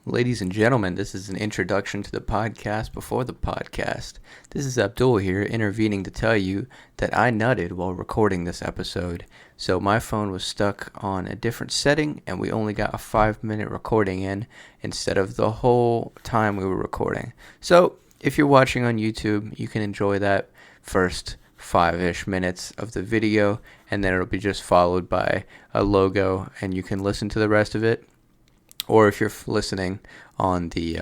Ladies and gentlemen, this is an introduction to the podcast before the podcast. This is Abdul here, intervening to tell you that I nutted while recording this episode. So my phone was stuck on a different setting, and we only got a 5-minute recording in instead of the whole time we were recording. So if you're watching on YouTube, you can enjoy that first 5-ish minutes of the video, and then it'll be just followed by a logo, and you can listen to the rest of it. Or if you're listening on the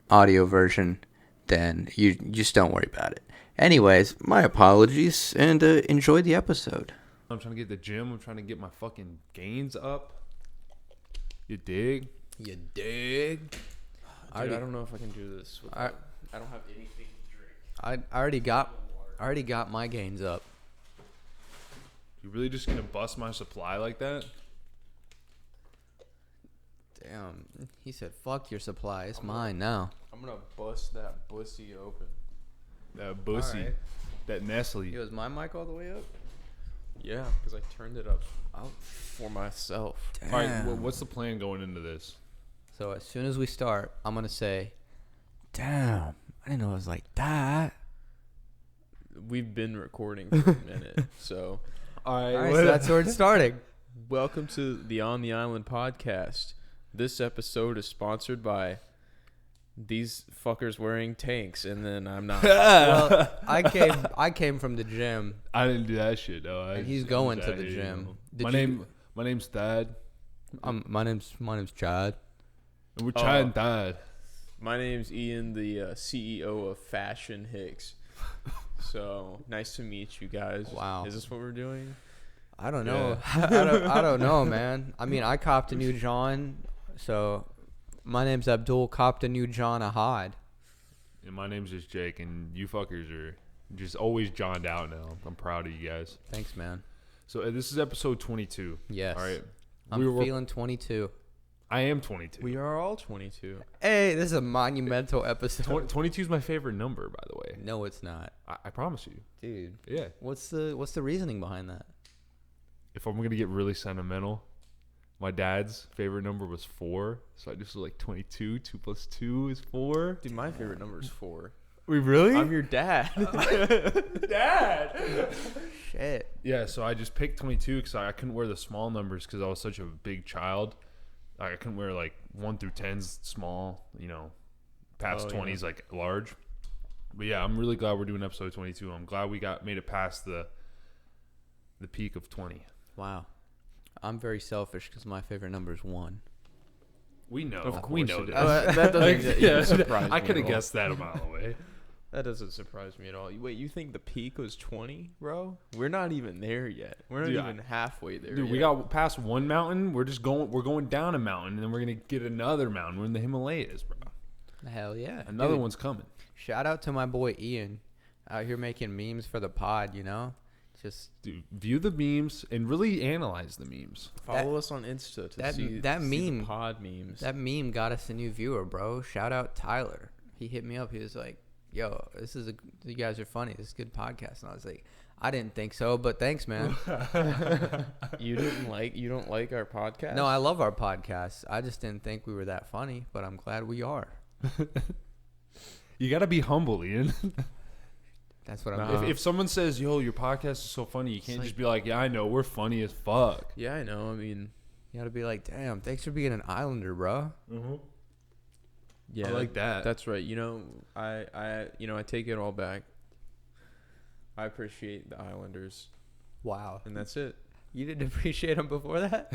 audio version, then you just don't worry about it. Anyways, my apologies, and enjoy the episode. I'm trying to get the gym. I'm trying to get my fucking gains up. You dig? You dig? Dude, I don't know if I can do this. I don't have anything to drink. I already got my gains up. You really just gonna bust my supply like that? Damn, he said, "Fuck your supply, it's mine now." I'm gonna bust that bussy open. That bussy, Alright. that Nestle. Yo, is my mic all the way up? Yeah, because I turned it up for myself. Damn. All right, what's the plan going into this? So as soon as we start, I'm gonna say, "Damn, I didn't know it was like that." We've been recording for a minute, so All All right, so that's where it's starting. welcome to the On the Island podcast. This episode is sponsored by these fuckers wearing tanks, and then I'm not. Well, I came from the gym. I didn't do that shit though. And he's going to the gym. My name's Thad. My name's Chad. And we're trying Thad. My name's Ian, the CEO of Fashion Hicks. So nice to meet you guys. Wow. Is this what we're doing? I don't know. I don't know, man. I mean, I copped a new Jawn, so my name's Abdul. Copped a new Jawn Ahad. And my name's just Jake, and you fuckers are just always johned out now. I'm proud of you guys. Thanks, man. So this is episode 22. Yes. All right. I'm feeling 22. I am 22. We are all 22. Hey, this is a monumental episode. 22 is my favorite number, by the way. No, it's not, I promise you. dude. Yeah. What's the reasoning behind that? If I'm going to get really sentimental, my dad's favorite number was 4. So I just was like 22. 2 plus 2 is 4. Dude, my favorite number is 4. We really? I'm your dad. dad. Shit. Yeah, so I just picked 22 because I couldn't wear the small numbers because I was such a big child. I couldn't wear like 1 through 10's small, past 20's like large. But yeah, I'm really glad we're doing episode 22. I'm glad we made it past the peak of 20. Wow. I'm very selfish because my favorite number is 1. We know. Of We course know it that. is. That doesn't even surprise me. I could have at all. guessed that a mile away. That doesn't surprise me at all. Wait, you think the peak was 20, bro? We're not even there yet. We're not Dude, even halfway there. Dude, yet. we got past one mountain. We're going down a mountain, and then we're gonna get another mountain. We're in the Himalayas, bro. Hell yeah. Another Dude, one's coming. Shout out to my boy Ian, out here making memes for the pod. Just Dude, view the memes and really analyze the memes. Follow us on Insta to see that the meme pod memes. That meme got us a new viewer, bro. Shout out Tyler. He hit me up. He was like, "Yo, you guys are funny. This is a good podcast." And I was like, "I didn't think so, but thanks, man." You don't like our podcast? No, I love our podcast. I just didn't think we were that funny, but I'm glad we are. You gotta be humble, Ian. That's what I'm Nah. doing. If someone says, "Yo, your podcast is so funny," you can't just be like, "Yeah, I know, we're funny as fuck." Yeah, I know. I mean, You gotta be like, "Damn, thanks for being an Islander, bro." yeah, I like that. That's right. I take it all back. I appreciate the Islanders, Wow. and that's it. You didn't appreciate them before that?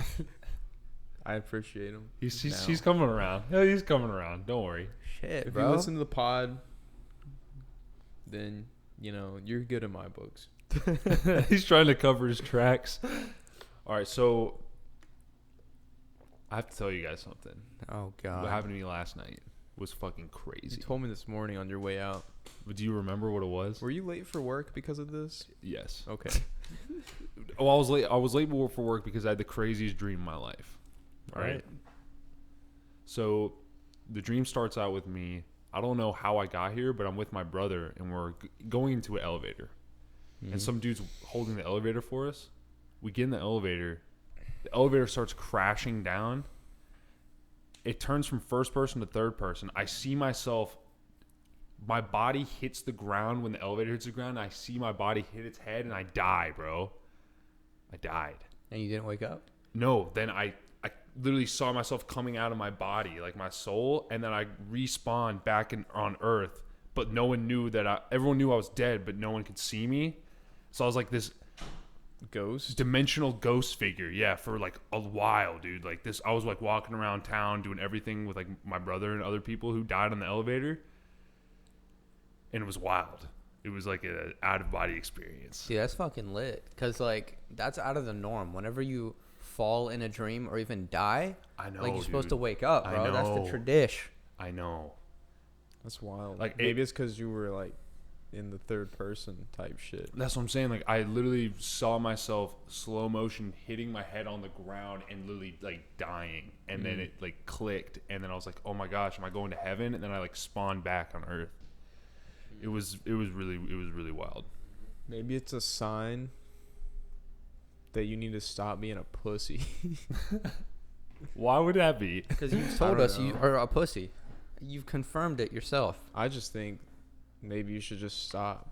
I appreciate them. He's coming around. Yeah, he's coming around. Don't worry. Shit, If bro. you listen to the pod, then you're good in my books. He's trying to cover his tracks. All right, so I have to tell you guys something. Oh god. What happened to me last night was fucking You crazy. told me this morning on your way out. But do you remember what it was? Were you late for work because of this? Yes. Okay. Oh, I was late. I was late for work because I had the craziest dream in my life. All right. So the dream starts out with me. I don't know how I got here, but I'm with my brother and we're going into an elevator. And some dude's holding the elevator for us. We get in the elevator. The elevator starts crashing down. it turns from first person to third person. I see myself. My body hits the ground when the elevator hits the ground. I see my body hit its head, and I die, bro. I died. And you didn't wake up? No, then I literally saw myself coming out of my body, like my soul, and then I respawned back on Earth. But no one knew that everyone knew I was dead, but no one could see me. So I was like this Ghost? dimensional ghost figure, yeah, for like a while, dude. Like this, I was like walking around town doing everything with like my brother and other people who died on the elevator. And it was wild. It was like an out-of-body experience. Dude, that's fucking lit. Because, like, that's out of the norm. Whenever you fall in a dream or even die, I know, like, you're supposed to dude. wake up, I bro. That's the know. tradition. I know. That's wild. Like, maybe it's because you were like in the third person type shit. That's what I'm saying. Like, I literally saw myself slow motion hitting my head on the ground and literally, like, dying. And then it, like, clicked. And then I was like, oh, my gosh, am I going to heaven? And then I, like, spawned back on Earth. It was really wild. Maybe it's a sign that you need to stop being a pussy. Why would that be? Because you've told us you are a pussy. You've confirmed it yourself. I just think maybe you should just stop.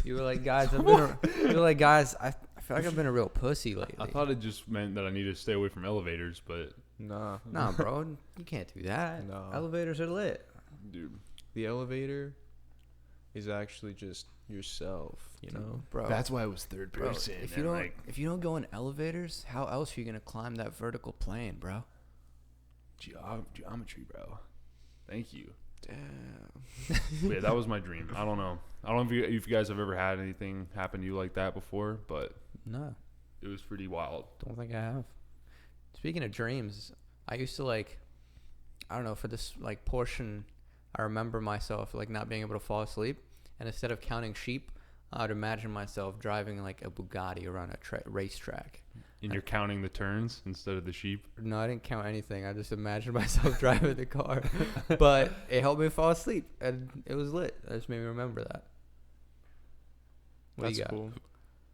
You were like, guys, I feel like I've been a real pussy lately. I thought it just meant that I needed to stay away from elevators, but Nah. Nah, bro, you can't do that. No. Elevators are lit. dude, The elevator is actually just yourself, you know? Bro. that's why it was third Bro, person. if you don't go in elevators, how else are you gonna climb that vertical plane, bro? Geometry, bro. Thank you. Damn. But yeah, that was my dream. I don't know if you guys have ever had anything happen to you like that before, but No, it was pretty wild. don't think I have. Speaking of dreams, I used to I don't know, for this like portion, I remember myself like not being able to fall asleep, and instead of counting sheep, I'd imagine myself driving like a Bugatti around a racetrack. And you're counting the turns instead of the sheep. No, I didn't count anything. I just imagined myself driving the car. But it helped me fall asleep, and it was lit. That just made me remember that. What do That's you got? cool.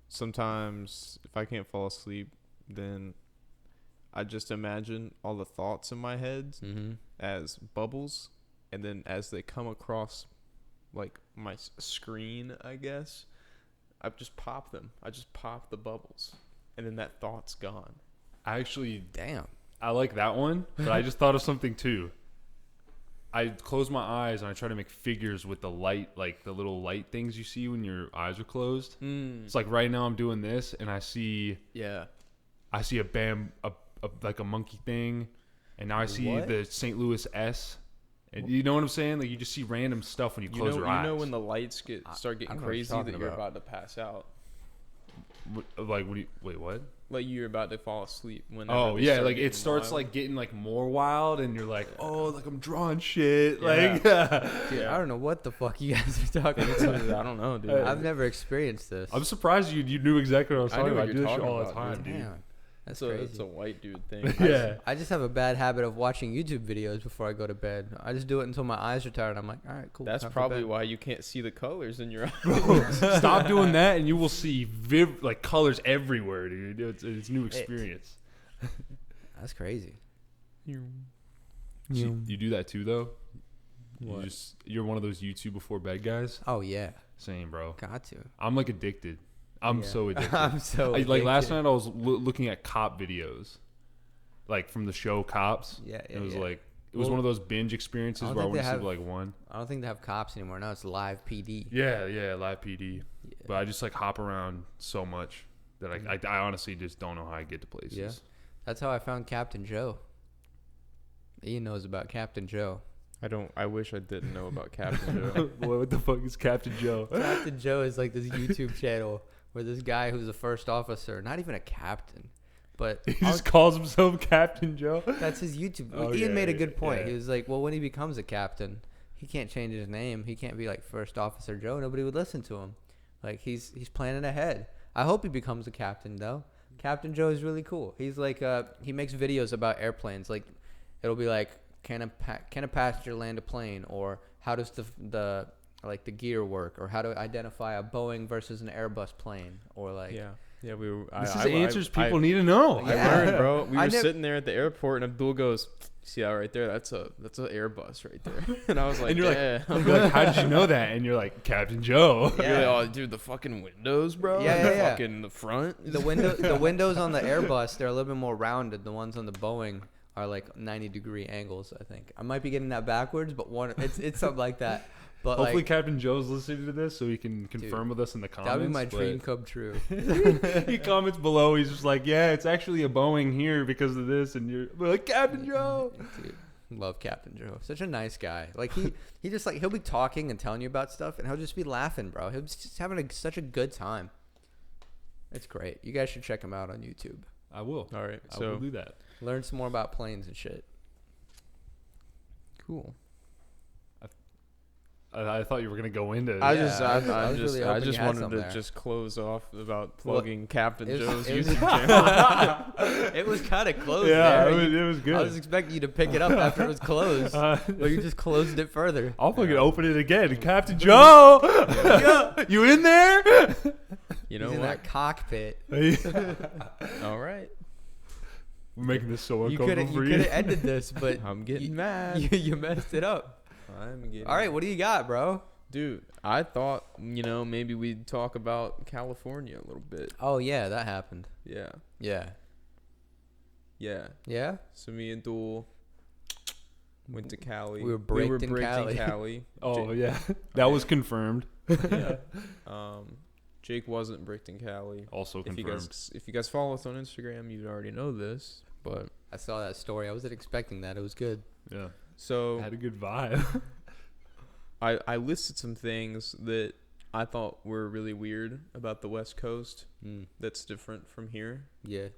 Sometimes if I can't fall asleep, then I just imagine all the thoughts in my head as bubbles, and then as they come across like my screen, I guess, I just pop them. I just pop the bubbles, and then that thought's gone. Damn. I like that one, but I just thought of something too. I close my eyes and I try to make figures with the light, like the little light things you see when your eyes are closed. It's like right now I'm doing this, and I see like a monkey thing, and now I see What? the St. Louis S. And you know what I'm saying? Like you just see random stuff when you close your eyes. You know when the lights start I getting know what you're crazy talking that you're about. about to pass out. Like what do you wait? What? Like you're about to fall asleep. Oh yeah, like it starts like getting like more wild, and you're like, oh, like I'm drawing shit. Like, Dude, I don't know what the fuck you guys are talking about. I don't know, dude. I've never experienced this. I'm surprised you knew exactly what I was I talking knew about. what I do you're this shit talking all the about, time, dude. dude. Damn. That's It's crazy. a white dude thing. Yeah. I just have a bad habit of watching YouTube videos before I go to bed. I just do it until my eyes are tired. I'm like, all right, cool. That's time for probably bed. why you can't see the colors in your eyes. Stop doing that, and you will see like colors everywhere, dude. It's a new experience. That's crazy. You do that too, though. What? You're one of those YouTube before bed guys. Oh yeah, Same, bro. got to. I'm like addicted. I'm Yeah. so addicted. I'm so like last addicted. night, I was looking at cop videos, like from the show Cops. Yeah, It was yeah. like it was Well, one of those binge experiences I don't where I think they went to sleep have- at like 1. I don't think they have cops anymore. Now it's live PD. Yeah, live PD. Yeah. But I just like hop around so much that I honestly just don't know how I get to places. Yeah. That's how I found Captain Joe. Ian knows about Captain Joe. I wish I didn't know about Captain Joe. What the fuck is Captain Joe? Captain Joe is like this YouTube channel where this guy who's a first officer, not even a captain, but He just calls himself Captain Joe. that's his YouTube. Oh, Ian yeah, made a yeah, good point. yeah. He was like, well, when he becomes a captain, he can't change his name. He can't be like First Officer Joe. Nobody would listen to him. Like he's planning ahead. I hope he becomes a captain though. Captain Joe is really cool. He's like he makes videos about airplanes. Like it'll be like can a passenger land a plane, or how does the gear work, or how to identify a Boeing versus an Airbus plane, or like Yeah. Yeah, we were. This is answers people need to know. I learned, bro. We I were nev- sitting there at the airport, and Abdul goes, "See that right there? That's an Airbus right there." And I was like, And you're yeah. You're like, how did you know that? And you're like, Captain Joe. Yeah. You're like, oh, dude, the fucking windows, bro. Yeah. Fucking the front. The windows on the Airbus, they're a little bit more rounded. The ones on the Boeing are like 90-degree angles, I think. I might be getting that backwards, but it's something like that. But Hopefully like, Captain Joe's listening to this so he can confirm with us in the comments. that would be my dream come true. He comments below. He's just like, yeah, it's actually a Boeing here because of this. And we're like, Captain Joe. Dude, love Captain Joe. Such a nice guy. Like he just like, he'll be talking and telling you about stuff and he'll just be laughing, bro. He'll be just having such a good time. It's great. You guys should check him out on YouTube. I will. All right, I will do that. Learn some more about planes and shit. Cool. I thought you were gonna go into. I Yeah, just I was really I hoping just you had wanted some to there. just close off about Well, plugging Captain it was- Joe's it was- YouTube channel. It was kind of close Yeah, there. it was good. I was expecting you to pick it up after it was closed, but you just closed it further. I'll fucking open it again. Captain Joe, you in there? You He's know in what? that cockpit. All right. We're making this so You could uncomfortable for have you. ended this, but I'm getting you, mad. you messed it up. I'm getting All right, what do you got, bro? Dude, I thought, maybe we'd talk about California a little bit. Oh yeah, that happened. Yeah. Yeah. Yeah. So me and Dul went to Cali. We were braked in Cali. Cali. Oh yeah, that was confirmed. Yeah. Jake wasn't bricked in Cali. Also If confirmed. you guys follow us on Instagram, you'd already know this. But I saw that story. I wasn't expecting that. It was good. Yeah, so had a good vibe. I listed some things that I thought were really weird about the West Coast that's different from here. Yeah.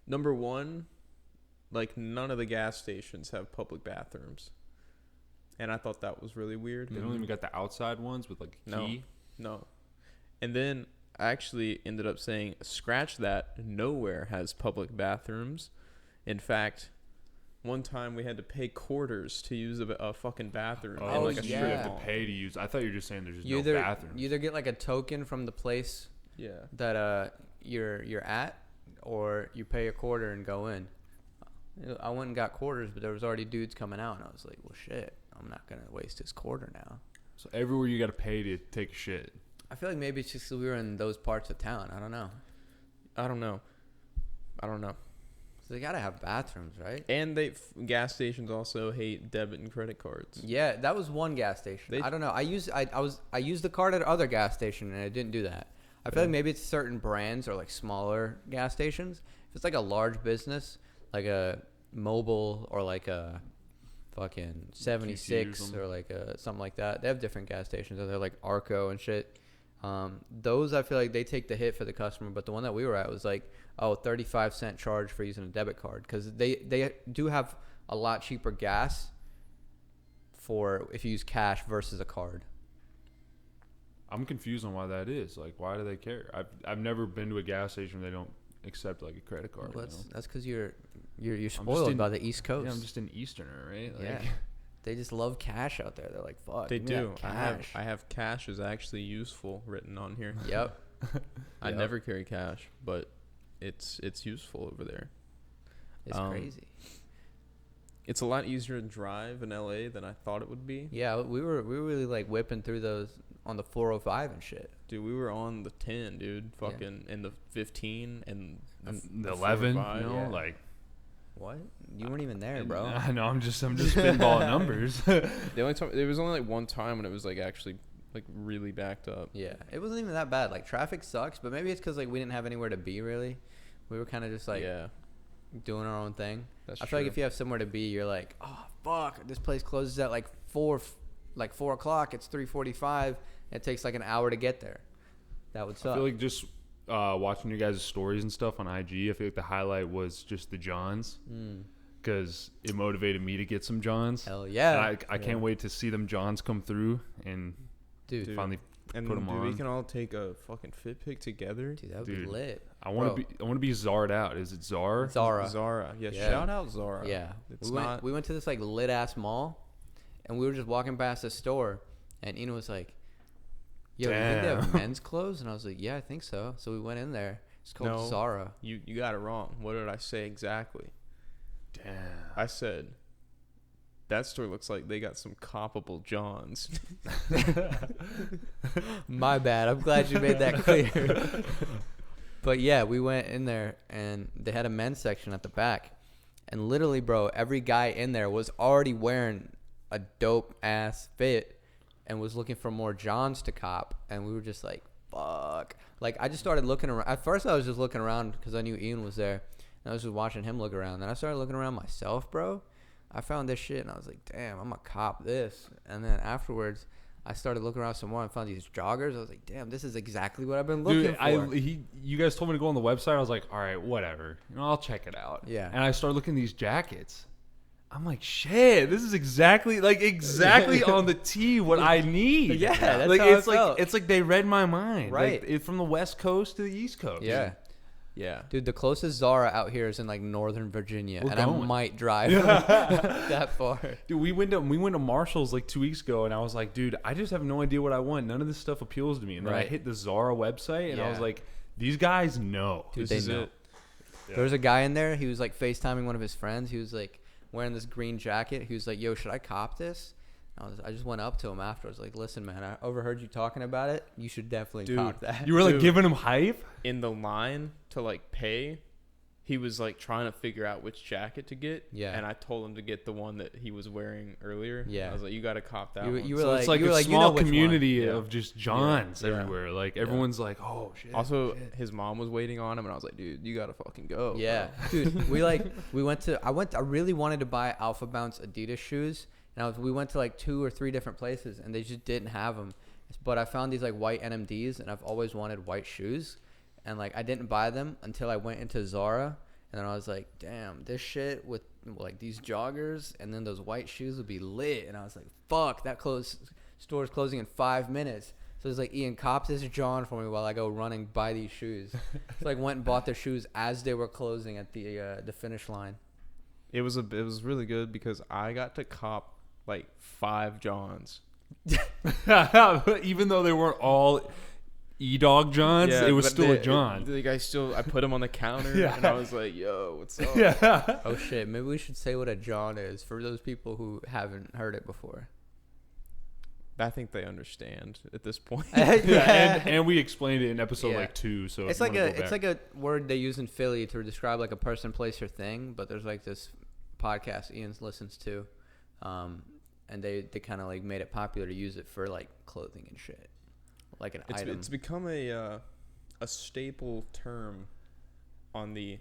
Number one, like none of the gas stations have public bathrooms. And I thought that was really weird. They don't even got the outside ones with like a key. No. And then I actually ended up saying, scratch that, nowhere has public bathrooms. In fact, one time we had to pay quarters to use a fucking bathroom. Oh, in like like a you yeah. strip have to mall. pay to use. I thought you were just saying there's just You no either bathrooms. you either get like a token from the place Yeah. that you're at, or you pay a quarter and go in. I went and got quarters, but there was already dudes coming out, and I was like, well, shit, I'm not gonna waste this quarter now. So everywhere you got to pay to take a shit. I feel like maybe it's just 'cause we were in those parts of town. I don't know. I don't know. So they gotta have bathrooms, right? And gas stations also hate debit and credit cards. Yeah, that was one gas station. I don't know. I used the card at other gas station and I didn't do that. I feel like maybe it's certain brands or like smaller gas stations. If it's like a large business, like a Mobile or like a fucking 76 or like something like that, they have different gas stations. They're like Arco and shit. Those I feel like they take the hit for the customer, but the one that we were at was like 35-cent charge for using a debit card, because they do have a lot cheaper gas for if you use cash versus a card. I'm confused on why that is. Like, why do they care? I've never been to a gas station where they don't accept like a credit card. Well, you know? that's because you're spoiled by the East Coast. Yeah, I'm just an Easterner, right? Like, Yeah. They just love cash out there. They're like, fuck. They give me do. that cash. I have cash is actually useful written on here. Yep. I Yep. never carry cash, but it's useful over there. It's crazy. It's a lot easier to drive in LA than I thought it would be. Yeah, we were really like whipping through those on the 405 and shit. Dude, we were on the 10, dude. Fucking in the 15 and the 11, 405, you know, yeah. like. What? You weren't even there, bro. I know. I'm just spitballing numbers. The only time there was only like one time when it was like actually like really backed up. Yeah, it wasn't even that bad. Like traffic sucks, but maybe it's because like we didn't have anywhere to be really. We were kind of just like yeah, doing our own thing. that's I true. feel like if you have somewhere to be, you're like, oh fuck, this place closes at like 4 o'clock. It's 3:45. It takes like an hour to get there. That would suck. I feel like just watching you guys' stories and stuff on IG, I feel like the highlight was just the Jawns, because it motivated me to get some Jawns. Hell yeah, And I can't wait to see them Jawns come through and dude. finally and put 'em dude, on. we can all take a fucking fit pic together. Dude, that would be Dude. lit. I want Bro. to be Zarred out. Is it Zar? Zara. Zara. Yeah, Yeah. shout out Zara. Yeah, It's we went to this like lit ass mall, and we were just walking past the store, and Ina was like, "Yo, you think they have Damn. men's clothes?" And I was like, "Yeah, I think so." So we went in there, It's called No. Zara. You got it wrong. What did I say exactly? Damn. I said that store looks like they got some comparable Jawns. My bad. I'm glad you made that clear. But yeah, we went in there and they had a men's section at the back. And literally, bro, every guy in there was already wearing a dope ass fit and was looking for more Johns to cop. And we were just like, fuck. Like, I just started looking around. At first, I was just looking around because I knew Ian was there. And I was just watching him look around. Then I started looking around myself, bro. I found this shit and I was like, damn, I'm going to cop this. And then afterwards, I started looking around some more and found these joggers. I was like, damn, this is exactly what I've been looking for. You guys told me to go on the website. I was like, all right, whatever. I'll check it out. Yeah. And I started looking at these jackets. I'm like, shit, this is exactly on the tee what I need. Yeah, that's like how it's I like felt. it's like they read my mind. Right. Like, from the West Coast to the East Coast. Yeah. Yeah. Dude, the closest Zara out here is in like Northern Virginia, We're and I going. might drive that far. Dude, we went to Marshall's like 2 weeks ago, and I was like, dude, I just have no idea what I want. None of this stuff appeals to me. And then I Right. hit the Zara website, and I was Yeah. like, these guys know. Dude, This they is know. it. Yeah. There was a guy in there. He was like FaceTiming one of his friends. He was like wearing this green jacket. He was like, "Yo, should I cop this?" I just went up to him afterwards, like, "Listen, man, I overheard you talking about it. You should definitely Dude, cop that." You were like Dude. giving him hype. In the line to like pay, he was like trying to figure out which jacket to get. Yeah. And I told him to get the one that he was wearing earlier. Yeah. I was like, you got to cop that You- one. you were So it's like- like you were a like, you know small which one. community Yeah. of just Johns Yeah. everywhere. Like everyone's like, oh shit. Also, shit. his mom was waiting on him, and I was like, dude, you got to fucking go. Yeah, bro. dude, I really wanted to buy Alpha Bounce Adidas shoes, and we went to like 2 or 3 different places, and they just didn't have them. But I found these like white NMDs, and I've always wanted white shoes, and like I didn't buy them until I went into Zara, and then I was like, damn, this shit with like these joggers and then those white shoes would be lit, and I was like, fuck, that store's closing in 5 minutes. So it's like, Ian, cop this Jawn for me while I go running buy these shoes. So like went and bought their shoes as they were closing at the finish line. It was really good because I got to cop like 5 Johns. Even though they weren't all E-Dog Johns, it was but still a John. I put him on the counter, Yeah. and I was like, yo, what's up? Yeah. Oh shit, maybe we should say what a Jawn is for those people who haven't heard it before. I think they understand at this point. Yeah, and we explained it in episode Yeah. like 2. So It's like a word they use in Philly to describe like a person, place, or thing. But there's like this podcast Ian listens to, and they kind of like made it popular to use it for like clothing and shit, like an item. It's become a staple term on the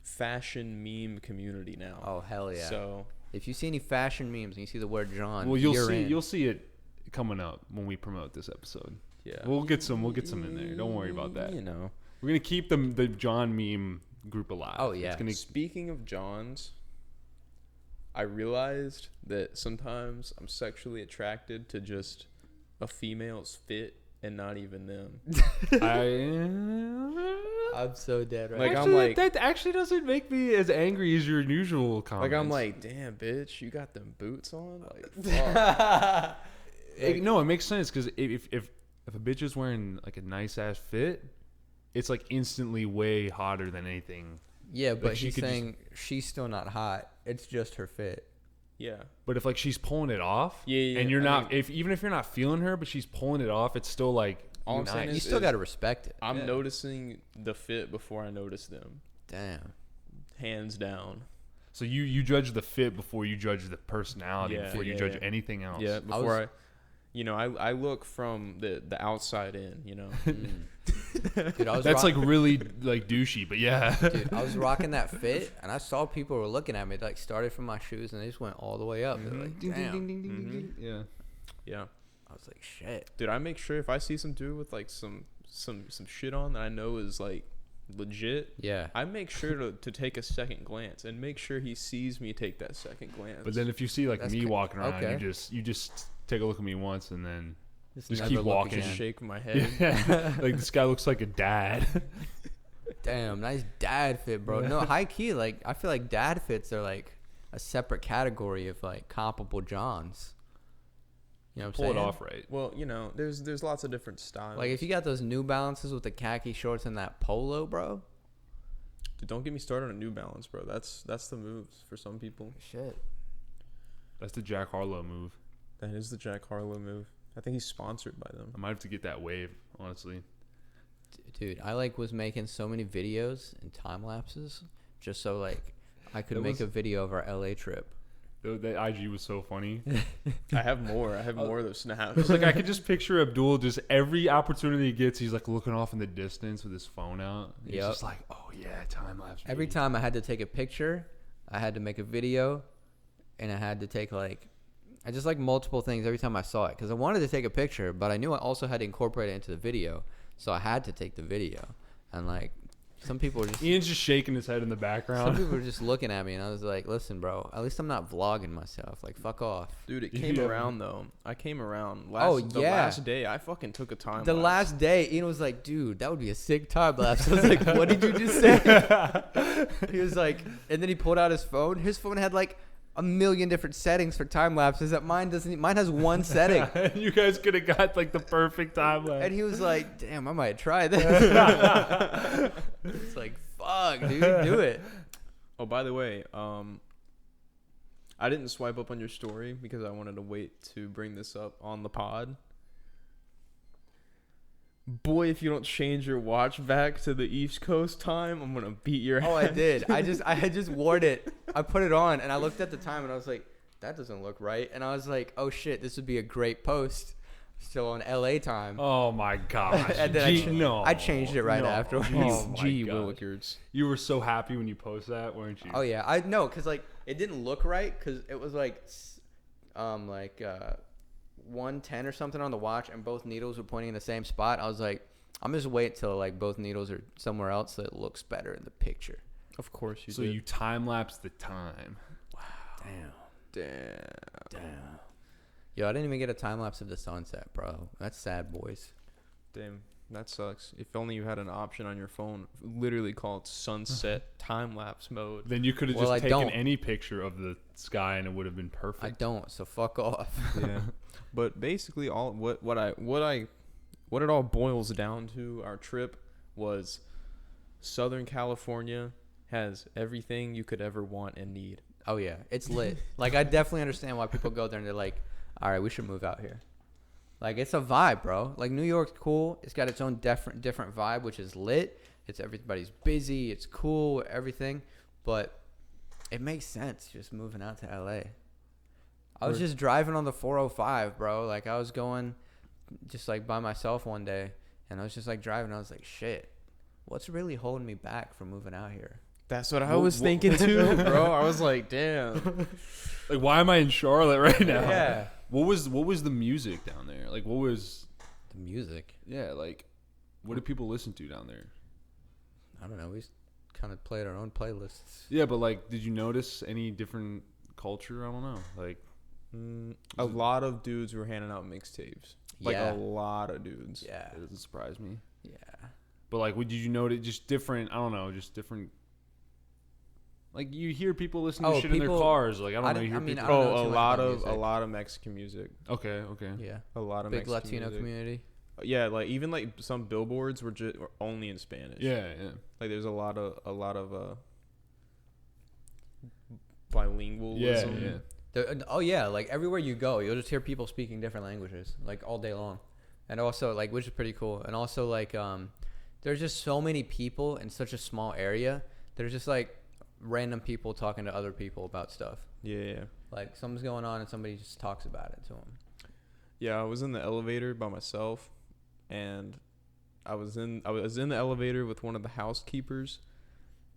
fashion meme community now. Oh hell yeah! So if you see any fashion memes and you see the word Jawn, well, you're in. you'll see it coming up when we promote this episode. yeah, We'll get some in there. Don't worry about that. You know. We're gonna keep the John meme group alive. Oh, yeah. It's gonna, Speaking of Johns, I realized that sometimes I'm sexually attracted to just a female's fit and not even them. I'm so dead right Like, now. I'm like- that actually doesn't make me as angry as your usual comments. Like I'm like, damn, bitch, you got them boots on. Like, fuck. No, it makes sense because if a bitch is wearing like a nice ass fit, it's like instantly way hotter than anything. Yeah, but she he's could just- saying she's still not hot. It's just her fit. Yeah. But if like she's pulling it off, Yeah, and you're I not, mean- even if you're not feeling her, but she's pulling it off, it's still like All I'm nice. saying You is- still got to respect it. I'm Yeah. noticing the fit before I notice them. Damn. Hands down. So you judge the fit before you judge the personality, Yeah, before you yeah, judge yeah. anything else. Yeah, before I look from the outside in, you know. Dude, I was That's rock- like really like douchey, but yeah. Dude, I was rocking that fit, and I saw people were looking at me. They like started from my shoes, and they just went all the way up. They're like, Ding, ding, damn. ding, ding, ding, ding. Yeah. Yeah. I was like, shit. Dude, I make sure if I see some dude with like some shit on that I know is like legit, Yeah. I make sure to take a second glance and make sure he sees me take that second glance. But then if you see like That's me good. walking around, Okay. you just take a look at me once and then just never keep look walking. again. shake my head. Yeah. Like this guy looks like a dad. Damn, nice dad fit, bro. No, high key, like I feel like dad fits are like a separate category of like comparable Johns. You know what I'm Pull saying? it off right. Well, you know, there's lots of different styles. Like if you got those New Balances with the khaki shorts and that polo, bro. Dude, don't get me started on New Balance, bro. That's the moves for some people. Shit. That's the Jack Harlow move. That is the Jack Harlow move. I think he's sponsored by them. I might have to get that wave, honestly. Dude, I like was making so many videos and time lapses just so like I could make a video of our LA trip. The IG was so funny. I have more. I have more of those snaps. It's like I could just picture Abdul just every opportunity he gets, he's like looking off in the distance with his phone out. He's Yep. just like, oh yeah, time lapse. Every time I had to take a picture, I had to make a video, and I had to take I just like multiple things every time I saw it because I wanted to take a picture, but I knew I also had to incorporate it into the video, so I had to take the video. And like some people were just Ian's just shaking his head in the some background. people were just looking at me, and I was like, "Listen, bro, at least I'm not vlogging myself. Like, fuck off." Dude, it came Yeah. around though. I came around the yeah. last day. I fucking took a time. The lapse. last day, Ian was like, "Dude, that would be a sick time lapse." I was like, "What did you just say?" He was like, and then he pulled out his phone. His phone had like a million different settings for time lapses. That mine doesn't. Mine has one setting. You guys could have got like the perfect time lapse. And he was like, "Damn, I might try this." It's like, fuck, dude, do it. Oh, by the way, I didn't swipe up on your story because I wanted to wait to bring this up on the pod. Boy, if you don't change your watch back to the East Coast time, I'm gonna beat your Oh, I ass. did. I had just worn it. I put it on, and I looked at the time, and I was like, that doesn't look right. And I was like, oh shit, this would be a great post. Still on LA time. Oh my gosh. And then I changed it right No. afterwards. Oh my Gee gosh. willikers. You were so happy when you posted that, weren't you? Oh yeah, I know, cause like it didn't look right, cause it was like 110 or something on the watch, and both needles were pointing in the same spot. I was like, I'm just wait till like both needles are somewhere else so it looks better in the picture. Of course you So did. you time lapse the time. Damn. Yo, I didn't even get a time lapse of the sunset, bro. That's sad, boys. Damn, that sucks. If only you had an option on your phone, literally called sunset time lapse mode. Then you could have Well, I just taken don't. any picture of the sky and it would have been perfect. I don't, so fuck off. Yeah, but basically, all what it all boils down to, our trip was Southern California has everything you could ever want and need. Oh yeah, it's lit. Like I definitely understand why people go there and they're like, all right, we should move out here. Like it's a vibe, bro. Like New York's cool. It's got its own different vibe, which is lit. It's everybody's busy. It's cool, everything. But it makes sense just moving out to LA. I was just driving on the 405, bro. Like I was going just like by myself one day, and I was just like driving. I was like, shit, what's really holding me back from moving out here? That's what I was thinking too, bro. I was like, damn. Like, why am I in Charlotte right now? Yeah. What was the music down there? Like, what was? The music. Yeah, like, what did people listen to down there? I don't know. We kind of played our own playlists. Yeah, but like, did you notice any different culture? I don't know. Like, A lot of dudes were handing out mixtapes. Like Yeah. a lot of dudes. Yeah. it doesn't surprise me. Yeah. But like, did you notice just different? I don't know, just different. Like you hear people listening to shit in their cars. Like I don't know. You hear people. I don't know Oh, too a much lot about of music. Mexican music. Okay. Yeah. A lot of Big Mexican Latino music. community. Yeah, like even like some billboards were just only in Spanish. Yeah. Like there's a lot of bilingualism. Yeah. Oh yeah, like everywhere you go, you'll just hear people speaking different languages like all day long, and also like which is pretty cool. And also like there's just so many people in such a small area. There's just like random people talking to other people about stuff. Yeah. Like something's going on and somebody just talks about it to them. Yeah, I was in the elevator by myself, and I was in the elevator with one of the housekeepers,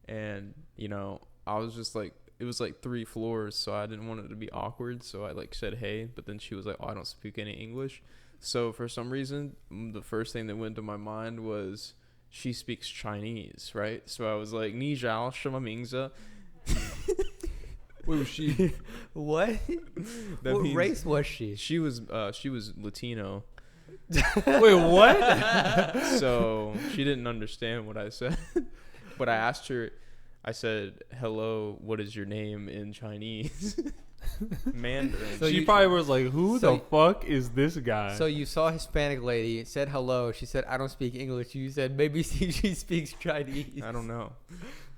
and you know I was just like, it was like 3 floors, so I didn't want it to be awkward, so I like said hey, but then she was like, oh, I don't speak any English, so for some reason the first thing that went to my mind was she speaks Chinese, right? So I was like, ni zhao shima mingzi. Wait, was she? What? That What means- race was she? She was Latino. Wait, what? So she didn't understand what I said. But I asked her, I said, hello, what is your name in Chinese? Mandarin. So she you- probably was like, "Who so- the fuck is this guy?" So you saw a Hispanic lady, said hello. She said, "I don't speak English." You said, "Maybe she speaks Chinese." I don't know.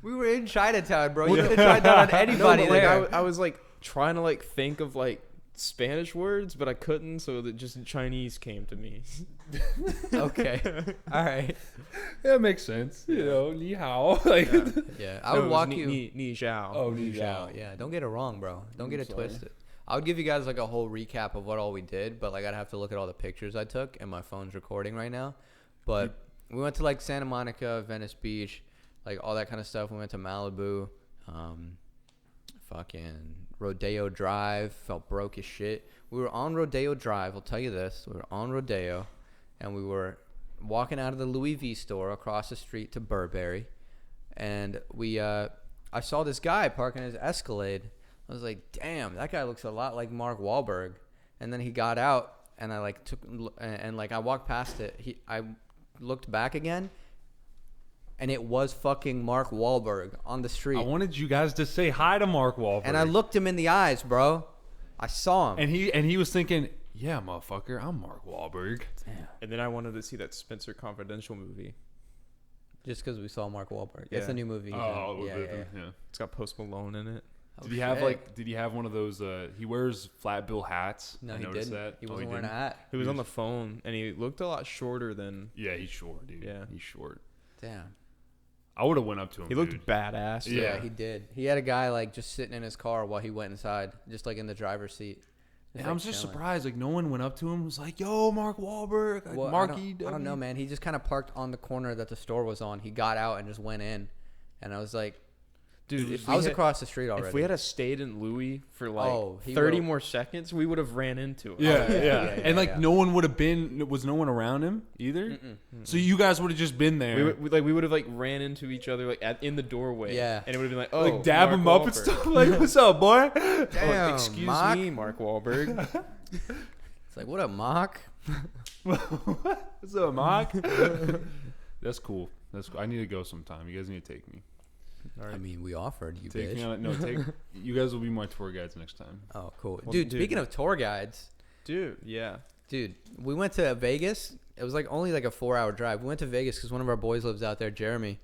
We were in Chinatown, bro. You could have tried that on No, anybody. but, like, there. I was like trying to like think of like Spanish words, but I couldn't, so that just Chinese came to me. Okay. All right. that makes sense. You know, ni hao. Like, Yeah, I would walk you. Ni Zhao. oh, Ni ni Zhao, hao. yeah, don't get it wrong, bro. Don't get I'm it sorry. twisted. I would give you guys like a whole recap of what all we did, but like I'd have to look at all the pictures I took, and my phone's recording right now. But we went to like Santa Monica, Venice Beach, like all that kind of stuff. We went to Malibu, fucking Rodeo Drive. Felt broke as shit. We were on Rodeo Drive. I'll tell you this: we were on Rodeo, and we were walking out of the Louis V store across the street to Burberry, and I saw this guy parking his Escalade. I was like, damn, that guy looks a lot like Mark Wahlberg. And then he got out, and I like took and like I walked past it. I looked back again, and it was fucking Mark Wahlberg on the street. I wanted you guys to say hi to Mark Wahlberg. And I looked him in the eyes, bro. I saw him. and he was thinking, "Yeah, motherfucker, I'm Mark Wahlberg." And then I wanted to see that Spencer Confidential movie. Just because we saw Mark Wahlberg. Yeah. It's a new movie. he's Oh, in. yeah. It's got Post Malone in it. Oh, Did he have shit. Did he have one of those? He wears flat bill hats. No, I he noticed didn't. that. He Oh, wasn't wearing a didn't? hat. He was on the phone, and he looked a lot shorter than. Yeah, he's short, dude. Yeah. he's short. Damn. I would have went up to him. He looked dude. badass. Yeah. Yeah, he did. He had a guy like just sitting in his car while he went inside, just like in the driver's seat. And I'm just surprised, like no one went up to him. And was like, "Yo, Mark Wahlberg, like, Well, Marky." I don't know, man. He just kind of parked on the corner that the store was on. He got out and just went in, and I was like, Dude, if I we was had- across the street already. If we had stayed in Louis for like Oh, he 30 wrote- more seconds, we would have ran into him. Yeah, yeah, yeah, and like yeah. no one would have been. Was no one around him either? So you guys would have just been there, We would have like ran into each other like in the doorway. Yeah. And it would have been like, oh, like dab Mark him up and Wahlberg. stuff. Like, what's up, boy? Damn, Oh, excuse Mock. me, Mark Wahlberg. It's like, what up, Mock? What's up, Mark? That's cool. That's cool. I need to go sometime. You guys need to take me. All right. I mean, we offered you, Take bitch. me on. No, take. You guys will be my tour guides next time. Oh, cool, Well, dude. dude. Speaking of tour guides, Dude, yeah. dude, we went to Vegas. It was like only like a 4-hour drive. We went to Vegas because one of our boys lives out there, Jeremy.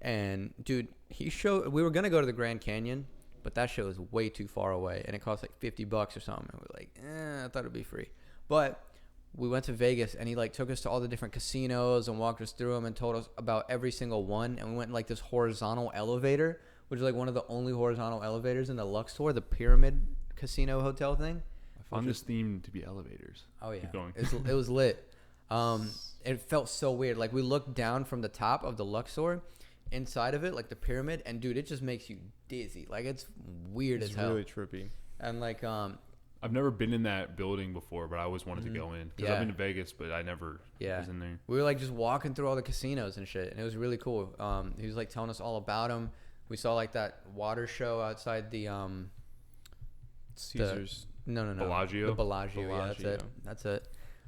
And dude, we were gonna go to the Grand Canyon, but that shit was way too far away, and it cost like $50 or something. And we're like, I thought it'd be free. But we went to Vegas, and he like took us to all the different casinos and walked us through them and told us about every single one. And we went in like this horizontal elevator, which is like one of the only horizontal elevators in the Luxor, the Pyramid Casino Hotel thing. I found this theme to be elevators. Oh yeah, Keep going. it was lit. It felt so weird. Like we looked down from the top of the Luxor, inside of it, like the pyramid, and dude, it just makes you dizzy. Like it's weird It's as hell. really trippy. And like I've never been in that building before, but I always wanted to go in because Yeah. I've been to Vegas, but I never Yeah. was in there. we were like just walking through all the casinos and shit, and it was really cool. He was like telling us all about them. We saw like that water show outside the Caesar's. no Bellagio? the Bellagio. Yeah, that's it.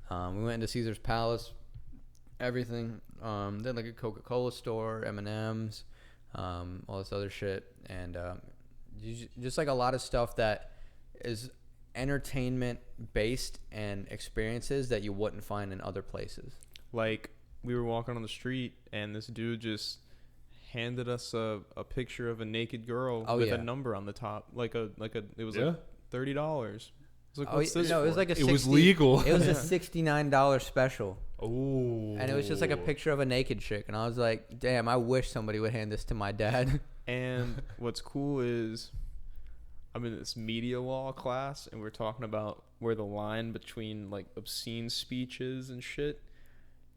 We went into Caesar's Palace, everything. Then like a Coca-Cola store, M&Ms, all this other shit, and just like a lot of stuff that is entertainment based and experiences that you wouldn't find in other places. Like, we were walking on the street, and this dude just handed us a picture of a naked girl Oh, with yeah. a number on the top. It was Yeah. like $30. It's like, Oh, what's this no, it was for? like a It was 60 legal. It was a $69 special, Oh. and it was just like a picture of a naked chick, and I was like, damn, I wish somebody would hand this to my dad. And what's cool is I'm in this media law class, and we're talking about where the line between like obscene speech is and shit.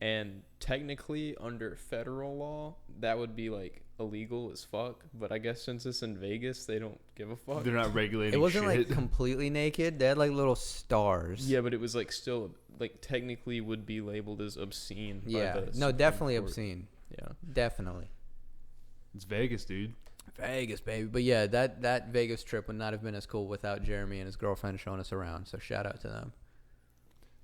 And technically, under federal law, that would be like illegal as fuck. But I guess since it's in Vegas, they don't give a fuck. They're not regulating It wasn't shit. like completely naked. They had like little stars. Yeah, but it was like still like technically would be labeled as obscene. by Yeah. the No, Supreme definitely Court. obscene. Yeah. Definitely. It's Vegas, dude. Vegas, baby. But yeah, that Vegas trip would not have been as cool without Jeremy and his girlfriend showing us around. So shout out to them.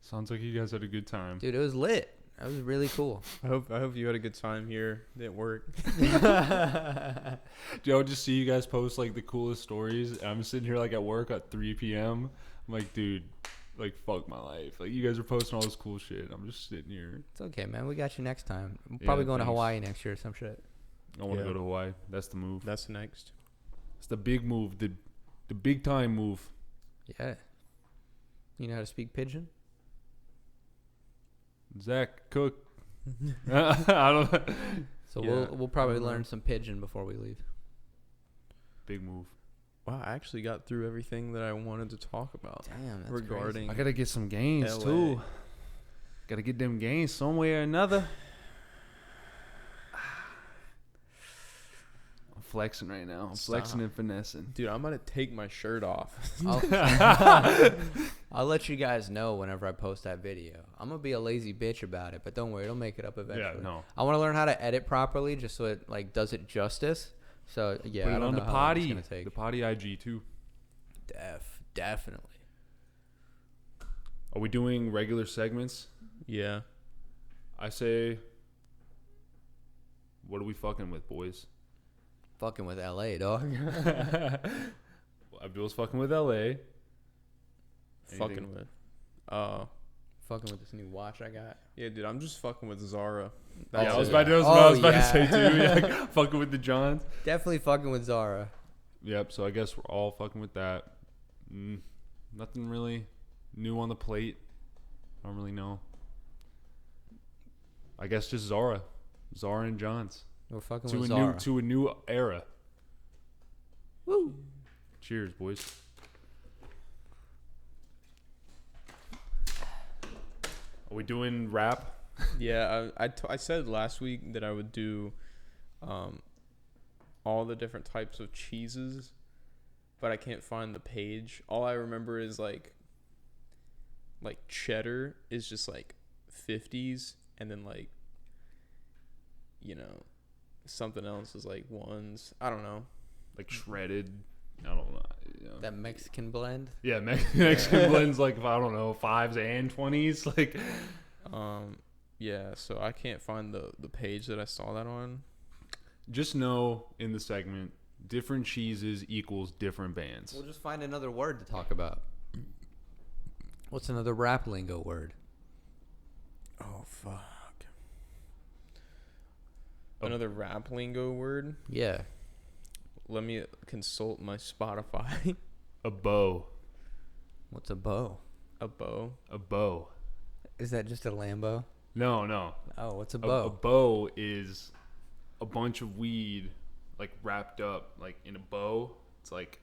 Sounds like you guys had a good time. Dude, it was lit. That was really cool. I hope you had a good time here at work. Dude, I would just see you guys post like the coolest stories. And I'm sitting here like at work at 3 p.m. I'm like, dude, like fuck my life. Like you guys are posting all this cool shit. I'm just sitting here. It's okay, man. We got you next time. We're probably going to thanks. Hawaii next year or some shit. I want to go to Hawaii. That's the move. That's next. It's the big move. The big time move. Yeah. You know how to speak pigeon? Zach Cook. I don't. So Yeah, we'll probably I don't know. learn some pigeon before we leave. Big move. Wow, I actually got through everything that I wanted to talk about Damn, that's regarding. I gotta get some gains LA. too. Gotta get them gains some way or another. I'm flexing right now. I'm flexing Stop. and finessing. Dude, I'm gonna take my shirt off. I'll let you guys know whenever I post that video. I'm gonna be a lazy bitch about it, but don't worry, it'll make it up eventually. Yeah, no. I want to learn how to edit properly, just so it like does it justice. So yeah, Put I it don't on know the how long it's potty. gonna take. The potty IG too. Definitely. Are we doing regular segments? Yeah. I say. What are we fucking with, boys? Fucking with LA, dog. Abdul's fucking with LA. Fucking with. Fucking with this new watch I got. Yeah, dude, I'm just fucking with Zara. Yeah, That's I was it. about to, Oh, say too. Yeah, fucking with the Jawns. Definitely fucking with Zara. Yep. So I guess we're all fucking with that. Nothing really new on the plate. I don't really know. I guess just Zara and Jawns We're fucking to with a Zara. new era. Woo. Cheers, boys. Are we doing rap? Yeah, I said last week that I would do all the different types of cheeses, but I can't find the page. All I remember is like cheddar is just like 50s, and then like, you know, something else is like ones. I don't know. Like shredded. I don't know. That Mexican blend. Yeah, Mexican blends like I don't know 5s and 20s. Like, Yeah, so I can't find the page that I saw that on. just know in the segment, different cheeses equals different bands. We'll just find another word to talk about. What's another rap lingo word? Oh fuck. Another rap lingo word. Yeah. Let me consult my Spotify. A bow. What's a bow? A bow. A bow. Is that just a Lambo? No. Oh, what's a A bow? bow is a bunch of weed like wrapped up like in a bow. It's like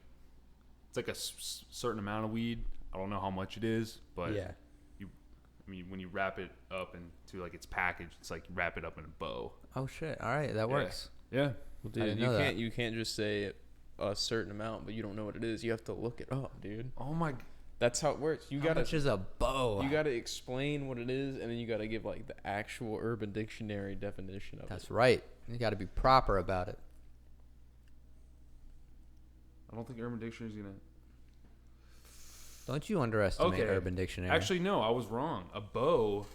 a certain amount of weed. I don't know how much it is, but yeah. I mean, when you wrap it up into like its package, it's like you wrap it up in a bow. Oh shit. All right, that works. Yeah. Well, I didn't dude, know that. you can't just say a certain amount, but you don't know what it is. You have to look it up, dude. Oh my. That's how it works. You How gotta much is a bow? you gotta explain what it is, and then you gotta give like the actual Urban Dictionary definition of it. That's right. You got to be proper about it. I don't think Urban Dictionary's gonna. Don't you underestimate Okay. Urban Dictionary? Actually, no, I was wrong. A bow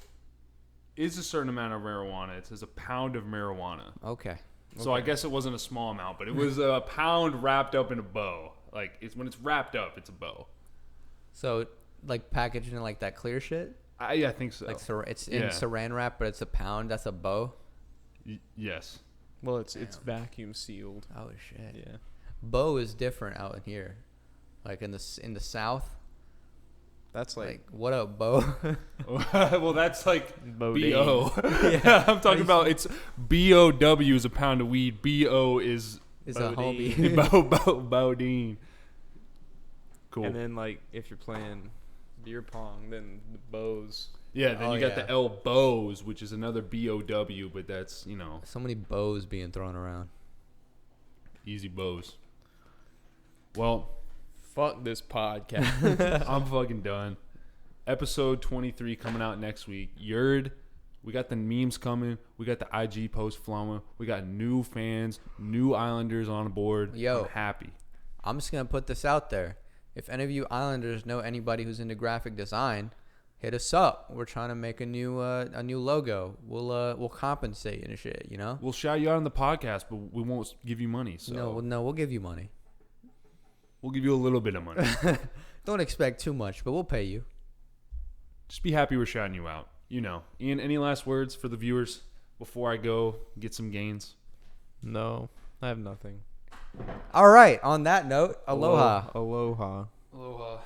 is a certain amount of marijuana. It says a pound of marijuana. Okay. So I guess it wasn't a small amount, but it was a pound wrapped up in a bow. Like it's when it's wrapped up, it's a bow. So, like packaged in like that clear shit, I think so. like it's in Yeah. Saran wrap, but it's a pound. That's a bow. Yes. Well, it's Damn. vacuum sealed. Oh shit. Yeah. Bow is different out in here, like in the South. That's Like what up, bow? Well, that's like Bodine. B.O. Yeah, I'm talking about it's B.O.W. is a pound of weed. B.O. is Is a Bodine. homie. Bodine. Cool. And then like if you're playing beer pong, then the bows. Yeah, then Oh, you got yeah. the elbows, which is another B.O.W., but that's, So many bows being thrown around. easy bows. Well, Fuck this podcast. I'm fucking done. Episode 23 coming out next week. Yerd. We got the memes coming. We got the IG post flowing. We got new fans, new Islanders on board. Yo. I'm happy. I'm just gonna put this out there. If any of you Islanders know anybody who's into graphic design, hit us up. We're trying to make a new logo. We'll compensate and shit. You know. We'll shout you out on the podcast, but we won't give you money. So No, we'll give you money. We'll give you a little bit of money. Don't expect too much, but we'll pay you. Just be happy we're shouting you out. You know. Ian, any last words for the viewers before I go get some gains? No, I have nothing. All right. On that note, aloha. Aloha. Aloha.